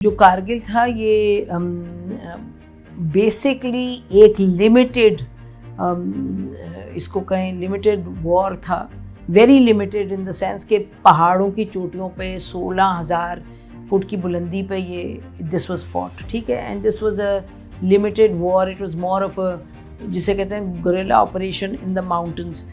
جو کارگل تھا یہ بیسکلی ایک لمیٹیڈ اس کو کہیں لمیٹیڈ وار تھا، very limited in the sense کہ پہاڑوں کی چوٹیوں پہ 16,000 فٹ کی بلندی پہ یہ دس واز فوٹ، ٹھیک ہے، and this was a limited war, it was more of a جسے کہتے ہیں guerrilla operation in the mountains.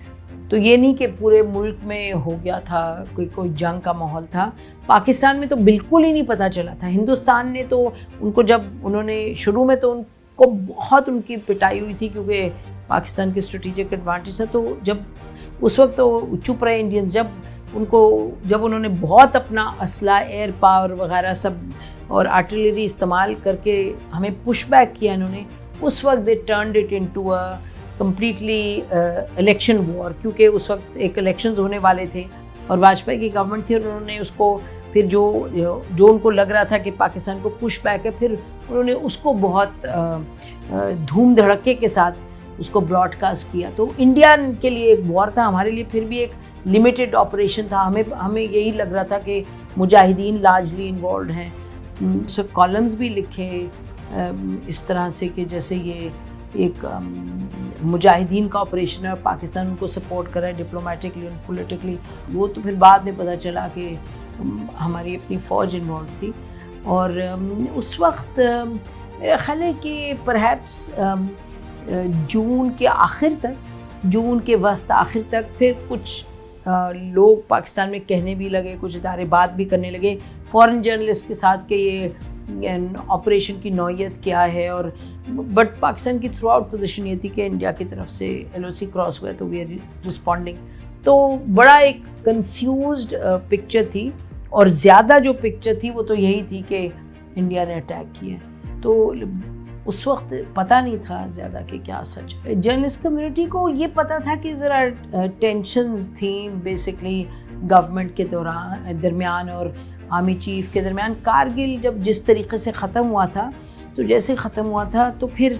تو یہ نہیں کہ پورے ملک میں ہو گیا تھا، کوئی جنگ کا ماحول تھا. پاکستان میں تو بالکل ہی نہیں پتہ چلا تھا. ہندوستان نے تو ان کو جب انہوں نے شروع میں تو ان کو بہت ان کی پٹائی ہوئی تھی کیونکہ پاکستان کے اسٹریٹجک ایڈوانٹیج تھا. تو جب اس وقت تو چپ رہے انڈینز، جب انہوں نے بہت اپنا اسلحہ، ایئر پاور وغیرہ سب اور آرٹلری استعمال کر کے ہمیں پش بیک کیا انہوں نے، اس وقت they turned it into a completely election war, کیونکہ اس وقت ایک الیکشنز ہونے والے تھے اور واجپئی کی گورنمنٹ تھی، اور انہوں نے اس کو پھر جو ان کو لگ رہا تھا کہ پاکستان کو پش بیک ہے، پھر انہوں نے اس کو بہت دھوم دھڑکے کے ساتھ اس کو براڈ کاسٹ کیا. تو انڈیا کے لیے ایک وار تھا، ہمارے لیے پھر بھی ایک لمیٹیڈ آپریشن تھا. ہمیں یہی لگ رہا تھا کہ مجاہدین لارجلی انوالوڈ ہیں. سو کالمز بھی لکھے اس طرح سے کہ جیسے یہ ایک مجاہدین کا آپریشن ہے اور پاکستان ان کو سپورٹ کر رہا ہے ڈپلومیٹکلی اور پولیٹکلی. وہ تو پھر بعد میں پتہ چلا کہ ہماری اپنی فوج انوالو تھی. اور اس وقت میرا خیال ہے کہ پرہیپس جون کے آخر تک، جون کے وسط آخر تک پھر کچھ لوگ پاکستان میں کہنے بھی لگے، کچھ ادارے بات بھی کرنے لگے فورن جرنلسٹ کے ساتھ کہ یہ آپریشن کی نوعیت کیا ہے. اور بٹ پاکستان کی تھرو آؤٹ پوزیشن یہ تھی کہ انڈیا کی طرف سے LOC کراس ہوا ہے تو وی آر رسپونڈنگ. تو بڑا ایک کنفیوزڈ پکچر تھی، اور زیادہ جو پکچر تھی وہ تو یہی تھی کہ انڈیا نے اٹیک کیا. تو اس وقت پتہ نہیں تھا زیادہ کہ کیا سچ. جرنلسٹ کمیونٹی کو یہ پتہ تھا کہ ذرا ٹینشنز تھیں بیسکلی گورنمنٹ کے درمیان اور آرمی چیف کے درمیان. کارگل جب جس طریقے سے ختم ہوا تھا، تو جیسے ختم ہوا تھا تو پھر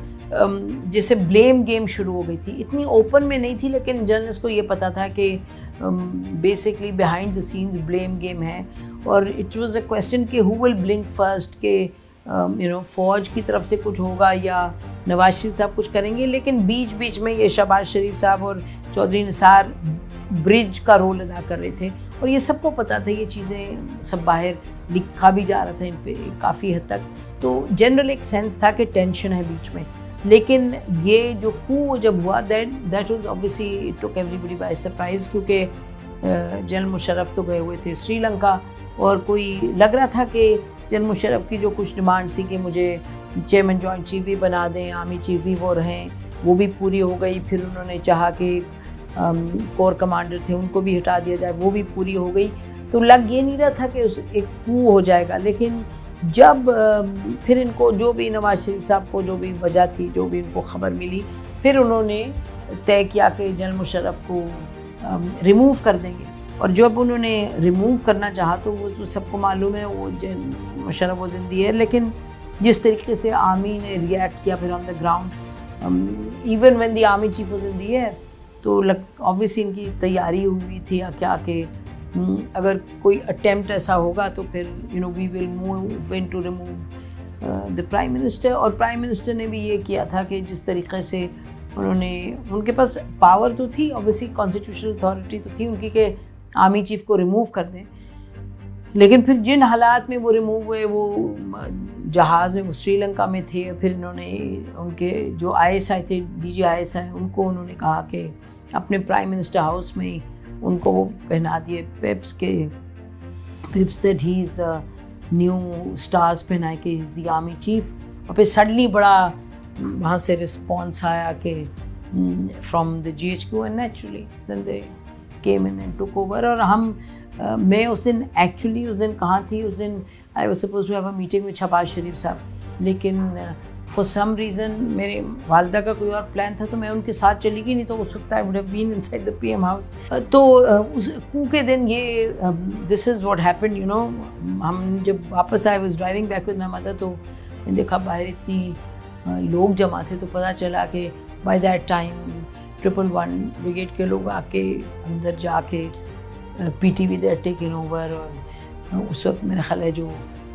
جیسے بلیم گیم شروع ہو گئی تھی. اتنی اوپن میں نہیں تھی لیکن جرنلسٹ کو یہ پتہ تھا کہ basically behind the scenes blame game ہے. اور اٹ واز اے کویسچن کہ ہو ول بلنک فرسٹ، کہ فوج کی طرف سے کچھ ہوگا یا نواز شریف صاحب کچھ کریں گے. لیکن بیچ میں یہ شہباز شریف صاحب اور چودھری نثار برج کا رول ادا کر رہے تھے، اور یہ سب کو پتہ تھا. یہ چیزیں سب باہر لکھا بھی جا رہا تھا ان پہ کافی حد تک. تو جنرل ایک سینس تھا کہ ٹینشن ہے بیچ میں. لیکن یہ جو کو جب ہوا that was obviously it took everybody by surprise، کیونکہ جنرل مشرف تو گئے ہوئے تھے سری لنکا، اور کوئی لگ رہا تھا کہ جنرل مشرف کی جو کچھ ڈیمانڈ تھی کہ مجھے چیئرمین جوائنٹ چیف بھی بنا دیں، آرمی چیف بھی وہ رہیں، وہ بھی پوری ہو گئی. پھر انہوں نے چاہا کہ کور کمانڈر تھے ان کو بھی ہٹا دیا جائے، وہ بھی پوری ہو گئی. تو لگ یہ نہیں رہا تھا کہ ایک کو ہو جائے گا. لیکن جب پھر ان کو جو بھی نواز شریف صاحب کو جو بھی وجہ تھی، جو بھی ان کو خبر ملی، پھر انہوں نے طے کیا کہ جنرل مشرف کو ریموو کر دیں گے. اور جب انہوں نے ریموو کرنا چاہا تو وہ سب کو معلوم ہے وہ مشرف وہ زندہ ہے. لیکن جس طریقے سے آرمی نے ریئیکٹ کیا پھر on the ground, even when the army chief was in the air, تو obviously ان کی تیاری ہوئی تھی کیا کہ اگر کوئی اٹیمپٹ ایسا ہوگا تو پھر we will move in to remove the prime minister. اور پرائم منسٹر نے بھی یہ کیا تھا کہ جس طریقے سے ان کے پاس پاور تو تھی، obviously کانسٹیٹیوشنل اتھارٹی تو تھی ان کی کہ آرمی چیف کو ریموو کر دیں. لیکن پھر جن حالات میں وہ ریموو ہوئے، وہ جہاز میں وہ سری لنکا میں تھے. پھر انہوں نے ان کے جو ISI تھے، DG ISI، ان کو انہوں نے کہا کہ اپنے پرائم منسٹر ہاؤس میں ان کو وہ پہنا دیے pips that he is the new stars پہنائے کہ he is the army chief. اور پھر سڈنلی بڑا وہاں سے رسپانس آیا کہ from the GHQ، and naturally then they came in and took over. اور میں اس دن ایکچولی اس دن کہاں تھی، اس دن I was supposed to have a meeting with Shahbaz شریف صاحب، لیکن for some reason میرے والدہ کا کوئی اور پلان تھا تو میں ان کے ساتھ چلی گئی، نہیں تو ہو سکتا ہے I would have been inside the PM house. تو اس کو کے دن یہ this is what happened. ہم جب واپس آئے was driving back with my mother، تو میں دیکھا باہر اتنی لوگ جمع تھے. تو پتہ چلا کہ by that time 111 بریگیڈ کے لوگ آ کے اندر جا کے PTV دے ٹیکن اوور. اور اس وقت میرا خیال ہے جو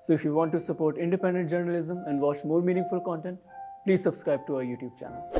So if you want to support independent journalism and watch more meaningful content, please subscribe to our YouTube channel.